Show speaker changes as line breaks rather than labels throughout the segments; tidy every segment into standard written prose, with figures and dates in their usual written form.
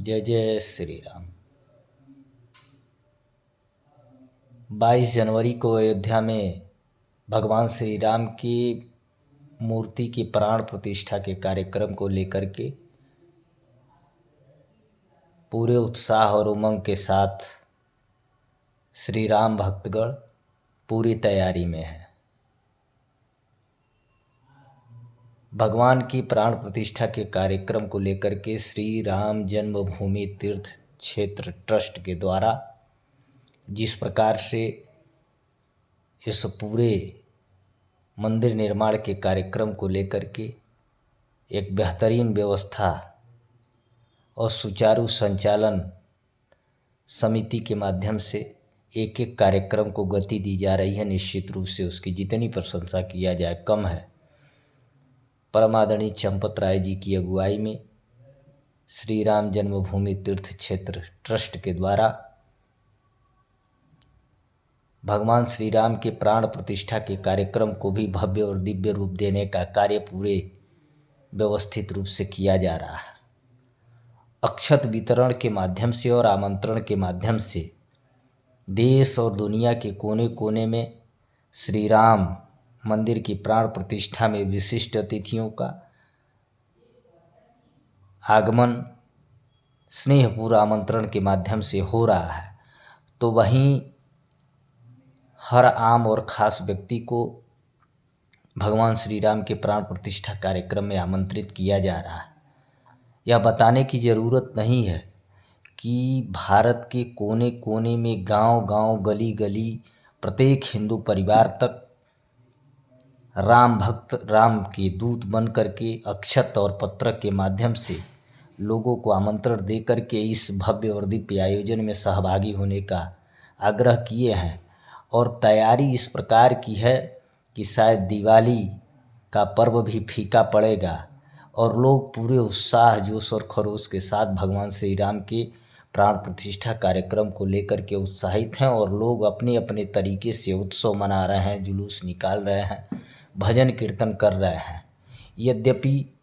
जय जय श्री राम। 22 जनवरी को अयोध्या में भगवान श्री राम की मूर्ति की प्राण प्रतिष्ठा के कार्यक्रम को लेकर के पूरे उत्साह और उमंग के साथ श्री राम भक्तगण पूरी तैयारी में है। भगवान की प्राण प्रतिष्ठा के कार्यक्रम को लेकर के श्री राम जन्मभूमि तीर्थ क्षेत्र ट्रस्ट के द्वारा जिस प्रकार से इस पूरे मंदिर निर्माण के कार्यक्रम को लेकर के एक बेहतरीन व्यवस्था और सुचारू संचालन समिति के माध्यम से एक एक कार्यक्रम को गति दी जा रही है, निश्चित रूप से उसकी जितनी प्रशंसा किया जाए कम है। परम आदरणीय चंपत राय जी की अगुवाई में श्री राम जन्मभूमि तीर्थ क्षेत्र ट्रस्ट के द्वारा भगवान श्री राम के प्राण प्रतिष्ठा के कार्यक्रम को भी भव्य और दिव्य रूप देने का कार्य पूरे व्यवस्थित रूप से किया जा रहा है। अक्षत वितरण के माध्यम से और आमंत्रण के माध्यम से देश और दुनिया के कोने कोने में श्री राम मंदिर की प्राण प्रतिष्ठा में विशिष्ट अतिथियों का आगमन स्नेहपूर्ण आमंत्रण के माध्यम से हो रहा है, तो वहीं हर आम और ख़ास व्यक्ति को भगवान श्री राम के प्राण प्रतिष्ठा कार्यक्रम में आमंत्रित किया जा रहा है। यह बताने की ज़रूरत नहीं है कि भारत के कोने कोने में गांव-गांव, गली-गली, प्रत्येक हिंदू परिवार तक राम भक्त राम के दूत बन करके अक्षत और पत्रक के माध्यम से लोगों को आमंत्रण दे करके इस भव्य और दिव्य आयोजन में सहभागी होने का आग्रह किए हैं। और तैयारी इस प्रकार की है कि शायद दिवाली का पर्व भी फीका पड़ेगा और लोग पूरे उत्साह, जोश और खरोश के साथ भगवान श्री राम के प्राण प्रतिष्ठा कार्यक्रम को लेकर के उत्साहित हैं और लोग अपने अपने तरीके से उत्सव मना रहे हैं, जुलूस निकाल रहे हैं, भजन कीर्तन कर रहे हैं। यद्यपि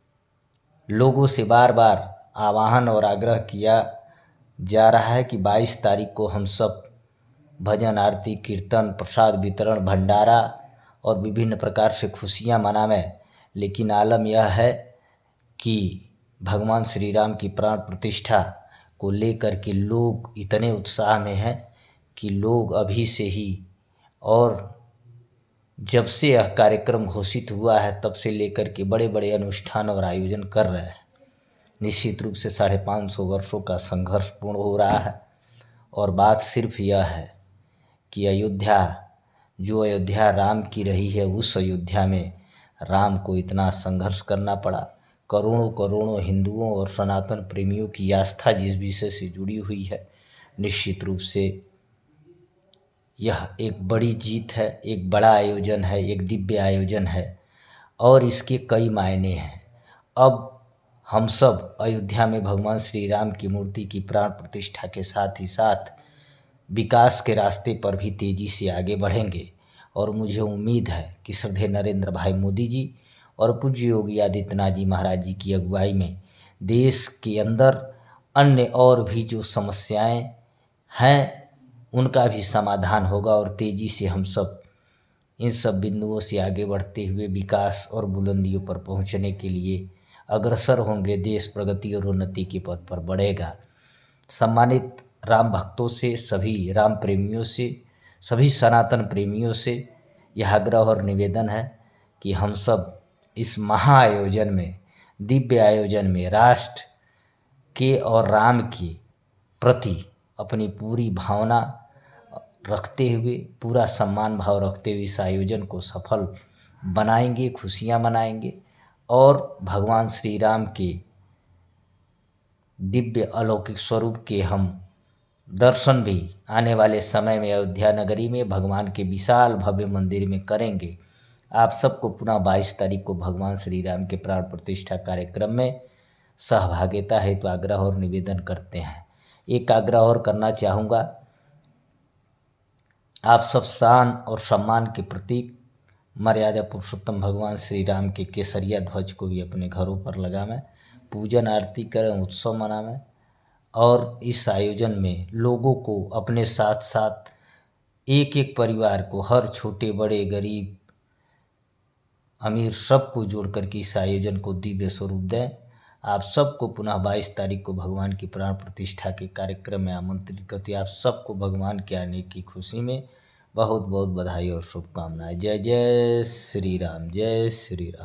लोगों से बार बार आह्वान और आग्रह किया जा रहा है कि 22 तारीख को हम सब भजन, आरती, कीर्तन, प्रसाद वितरण, भंडारा और विभिन्न प्रकार से खुशियाँ मनावें, लेकिन आलम यह है कि भगवान श्री राम की प्राण प्रतिष्ठा को लेकर के लोग इतने उत्साह में हैं कि लोग अभी से ही और जब से यह कार्यक्रम घोषित हुआ है तब से लेकर के बड़े बड़े अनुष्ठान और आयोजन कर रहे हैं। निश्चित रूप से 550 वर्षों का संघर्ष पूर्ण हो रहा है और बात सिर्फ यह है कि अयोध्या राम की रही है, उस अयोध्या में राम को इतना संघर्ष करना पड़ा। करोड़ों करोड़ों हिंदुओं और सनातन प्रेमियों की आस्था जिस विषय से जुड़ी हुई है, निश्चित रूप से यह एक बड़ी जीत है, एक बड़ा आयोजन है, एक दिव्य आयोजन है और इसके कई मायने हैं। अब हम सब अयोध्या में भगवान श्री राम की मूर्ति की प्राण प्रतिष्ठा के साथ ही साथ विकास के रास्ते पर भी तेज़ी से आगे बढ़ेंगे और मुझे उम्मीद है कि श्रद्धेय नरेंद्र भाई मोदी जी और पूज्य योगी आदित्यनाथ जी महाराज जी की अगुवाई में देश के अंदर अन्य और भी जो समस्याएं हैं उनका भी समाधान होगा और तेज़ी से हम सब इन सब बिंदुओं से आगे बढ़ते हुए विकास और बुलंदियों पर पहुंचने के लिए अग्रसर होंगे। देश प्रगति और उन्नति के पथ पर बढ़ेगा। सम्मानित राम भक्तों से, सभी राम प्रेमियों से, सभी सनातन प्रेमियों से यह आग्रह और निवेदन है कि हम सब इस महाआयोजन में, दिव्य आयोजन में राष्ट्र के और राम के प्रति अपनी पूरी भावना रखते हुए, पूरा सम्मान भाव रखते हुए इस आयोजन को सफल बनाएंगे, खुशियाँ मनाएंगे और भगवान श्री राम के दिव्य अलौकिक स्वरूप के हम दर्शन भी आने वाले समय में अयोध्या नगरी में भगवान के विशाल भव्य मंदिर में करेंगे। आप सबको पुनः 22 तारीख को भगवान श्री राम के प्राण प्रतिष्ठा कार्यक्रम में सहभागिता हेतु आग्रह और निवेदन करते हैं। एक आग्रह और करना चाहूँगा, आप सब शान और सम्मान के प्रतीक मर्यादा पुरुषोत्तम भगवान श्री राम के केसरिया ध्वज को भी अपने घरों पर लगावें, पूजन आरती करें, उत्सव मनावें और इस आयोजन में लोगों को अपने साथ साथ एक एक परिवार को, हर छोटे बड़े गरीब अमीर सबको जोड़ कर के इस आयोजन को दिव्य स्वरूप दें। आप सबको पुनः 22 तारीख को भगवान की प्राण प्रतिष्ठा के कार्यक्रम में आमंत्रित करते आप सबको भगवान के आने की खुशी में बहुत बहुत बधाई और शुभकामनाएं। जय जय श्री राम, जय श्री राम।